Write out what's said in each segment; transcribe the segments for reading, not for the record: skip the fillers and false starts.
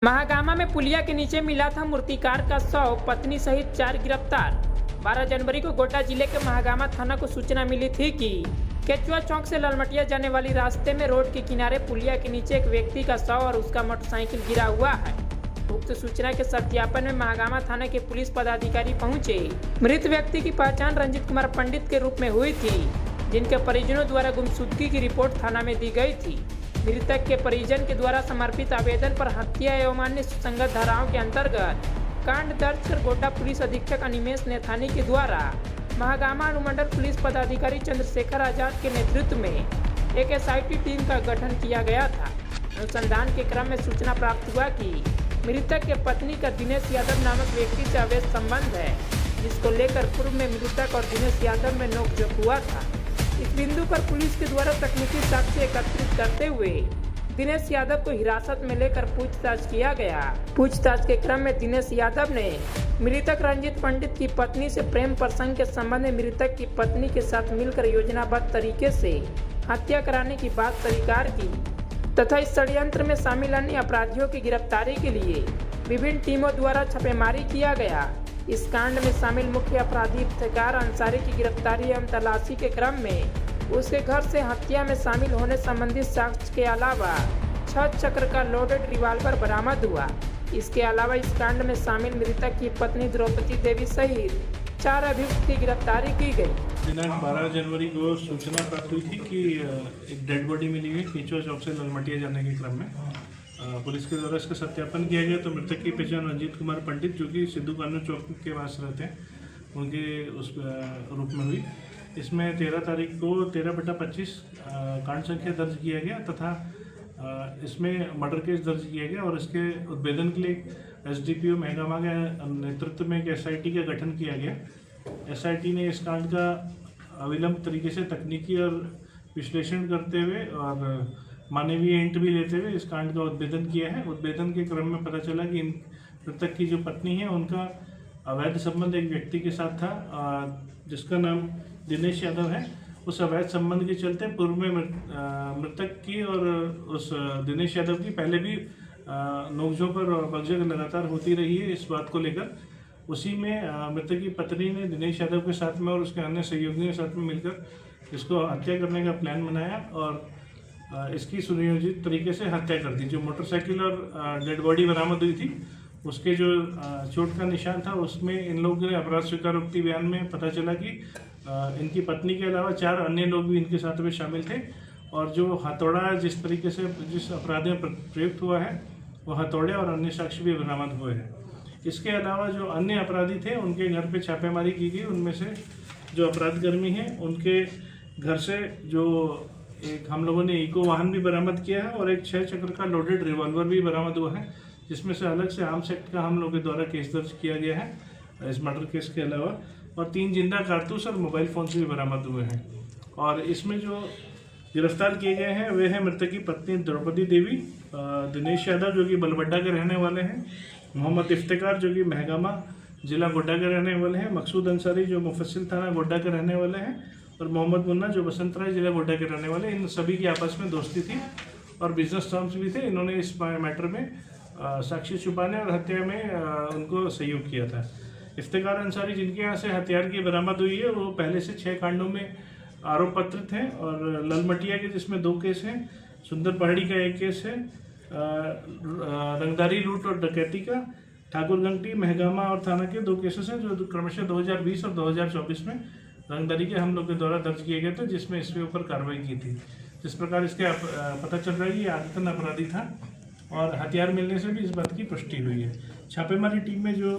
महागामा में पुलिया के नीचे मिला था मूर्तिकार का शव, पत्नी सहित 4 गिरफ्तार। 12 जनवरी को गोड्डा जिले के महागामा थाना को सूचना मिली थी कि केचुआ चौक से ललमटिया जाने वाली रास्ते में रोड के किनारे पुलिया के नीचे एक व्यक्ति का शव और उसका मोटरसाइकिल गिरा हुआ है। उक्त सूचना के सत्यापन में महागामा थाना के पुलिस पदाधिकारी पहुंचे। मृत व्यक्ति की पहचान रंजीत कुमार पंडित के रूप में हुई थी, जिनके परिजनों द्वारा गुमशुदगी की रिपोर्ट थाना में दी गई थी। मृतक के परिजन के द्वारा समर्पित आवेदन पर हत्या एवं अन्य सुसंगत धाराओं के अंतर्गत कांड दर्ज कर गोड्डा पुलिस अधीक्षक अनिमेश नेथानी के द्वारा महागामा अनुमंडल पुलिस पदाधिकारी चंद्रशेखर आजाद के नेतृत्व में एक SIT टीम का गठन किया गया था। अनुसंधान के क्रम में सूचना प्राप्त हुआ कि मृतक के पत्नी का दिनेश यादव नामक व्यक्ति से अवैध संबंध है, जिसको लेकर पूर्व में मृतक और दिनेश यादव में नोकझोंक हुआ था। इस बिंदु पर पुलिस के द्वारा तकनीकी साक्ष्य एकत्रित करते हुए दिनेश यादव को हिरासत में लेकर पूछताछ किया गया। पूछताछ के क्रम में दिनेश यादव ने मृतक रंजीत पंडित की पत्नी से प्रेम प्रसंग के संबंध में मृतक की पत्नी के साथ मिलकर योजनाबद्ध तरीके से हत्या कराने की बात स्वीकार की तथा इस षड्यंत्र में शामिल अन्य अपराधियों की गिरफ्तारी के लिए विभिन्न टीमों द्वारा छापेमारी किया गया। इस कांड में शामिल मुख्य अपराधी इफ्तिकार अंसारी की गिरफ्तारी एवं तलाशी के क्रम में उसके घर से हत्या में शामिल होने संबंधित साक्ष्य के अलावा 6 चक्र का लोडेड रिवाल्वर बरामद हुआ। इसके अलावा इस कांड में शामिल मृतक की पत्नी द्रौपदी देवी सहित 4 अभियुक्त की गिरफ्तारी की गई। दिनांक 12 जनवरी को सूचना प्राप्त हुई थी कि एक डेड बॉडी मिली हुई केचुआ चौक से ललमटिया जाने के क्रम में पुलिस के द्वारा इसका सत्यापन किया गया। तो मृतक की पहचान रंजीत कुमार पंडित, जो कि सिद्धू कानून चौक के पास रहते हैं, उनके उस रूप में हुई। इसमें 13 तारीख को 13/25 कांड संख्या दर्ज किया गया तथा इसमें मर्डर केस दर्ज किया गया और इसके उद्भेदन के लिए SDPO महागामा के नेतृत्व में एक SIT का गठन किया गया। SIT ने इस कांड का अविलंब तरीके से तकनीकी और विश्लेषण करते हुए और मानवीय इंट भी लेते हुए इस कांड का उद्भेदन किया है। उद्भेदन के क्रम में पता चला कि मृतक की जो पत्नी है उनका अवैध संबंध एक व्यक्ति के साथ था, जिसका नाम दिनेश यादव है। उस अवैध संबंध के चलते पूर्व में मृतक की और उस दिनेश यादव की पहले भी नोकझोंक और बकझक लगातार होती रही है। इस बात को लेकर उसी में मृतक की पत्नी ने दिनेश यादव के साथ में और उसके अन्य सहयोगियों के साथ में मिलकर इसको हत्या करने का प्लान बनाया और इसकी सुनियोजित तरीके से हत्या कर दी। जो मोटरसाइकिल और डेड बॉडी बरामद हुई थी, उसके जो चोट का निशान था, उसमें इन लोगों के अपराध स्वीकारोक्ति बयान में पता चला कि इनकी पत्नी के अलावा 4 अन्य लोग भी इनके साथ में शामिल थे और जो हथौड़ा जिस तरीके से जिस अपराध में प्रयुक्त हुआ है, वो हथौड़े और अन्य साक्ष्य भी बरामद हुए हैं। इसके अलावा जो अन्य अपराधी थे, उनके घर पे छापेमारी की गई। उनमें से जो अपराधकर्मी हैं, उनके घर से जो एक हम लोगों ने इको वाहन भी बरामद किया है और एक 6 चक्र का लोडेड रिवॉल्वर भी बरामद हुआ है, जिसमें से अलग से आर्म्स एक्ट का हम लोगों के द्वारा केस दर्ज किया गया है इस मर्डर केस के अलावा। और 3 जिंदा कारतूस और मोबाइल फ़ोन से भी बरामद हुए हैं। और इसमें जो गिरफ्तार किए गए हैं वे हैं मृतक की पत्नी द्रौपदी देवी, दिनेश यादव जो कि बलबड्डा के रहने वाले हैं, मोहम्मद इफ्तिकार जो कि महागामा जिला गोड्डा के रहने वाले हैं, मकसूद अंसारी जो मुफस्सिल थाना गोड्डा के रहने वाले हैं और मोहम्मद मुन्ना जो बसंतराय जिला गोड्डा के रहने वाले। इन सभी की आपस में दोस्ती थी और बिजनेस टर्म्स भी थे। इन्होंने इस मैटर में साक्ष्य छुपाने और हत्या में उनको सहयोग किया था। इफ्तिकार अंसारी जिनके यहाँ से हथियार की बरामद हुई है, वो पहले से 6 कांडों में आरोप पत्रित हैं और ललमटिया के जिसमें 2 केस हैं, सुंदर पहाड़ी का 1 केस है, रंगदारी लूट और डकैती का, ठाकुरगंगटी महागामा और थाना के 2 केसेस हैं, जो क्रमशः 2020 और 2024 में रंगदारी के हम लोग के द्वारा दर्ज किए गए थे, जिसमें इसके ऊपर कार्रवाई की थी। जिस प्रकार इसके पता चल रहा है कि ये आदतन अपराधी था और हथियार मिलने से भी इस बात की पुष्टि हुई है। छापेमारी टीम में जो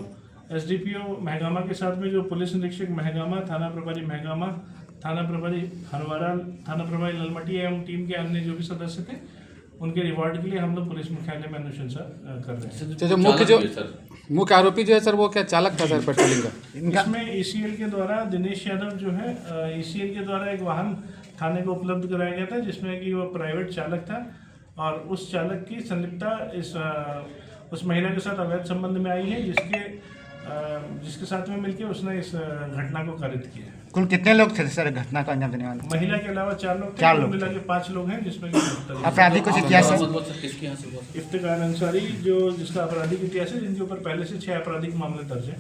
SDPO महागामा के साथ में जो पुलिस निरीक्षक महागामा, थाना प्रभारी महागामा, थाना प्रभारी हरवारा, थाना प्रभारी ललमटिया एवं टीम के अन्य जो भी सदस्य थे, उनके रिवॉर्ड के लिए हम लोग पुलिस मुख्यालय में अनुशंसा कर रहे हैं। जो मुख्य आरोपी जो है सर, वो क्या चालक था सर पेट्रोलिंग का? इसमें ECL के द्वारा दिनेश यादव जो है ECL के द्वारा एक वाहन थाने को उपलब्ध कराया गया था, जिसमें कि वो प्राइवेट चालक था और उस चालक की संलिप्तता उस महिला के साथ अवैध संबंध में आई है, जिसके साथ में मिलकर उसने इस घटना को कारित किया है। कुल कितने लोग थे सर घटना को अंजाम देने वाले? महिला के अलावा 4 लोग थे, 4 कुल लोग मिला के 5 लोग हैं, जिसमें कि आपराधिक कुछ इतिहास है? इफ्तिकार अंसारी जो जिसका आपराधिक इतिहास है, जिनके ऊपर पहले से 6 आपराधिक मामले दर्ज हैं।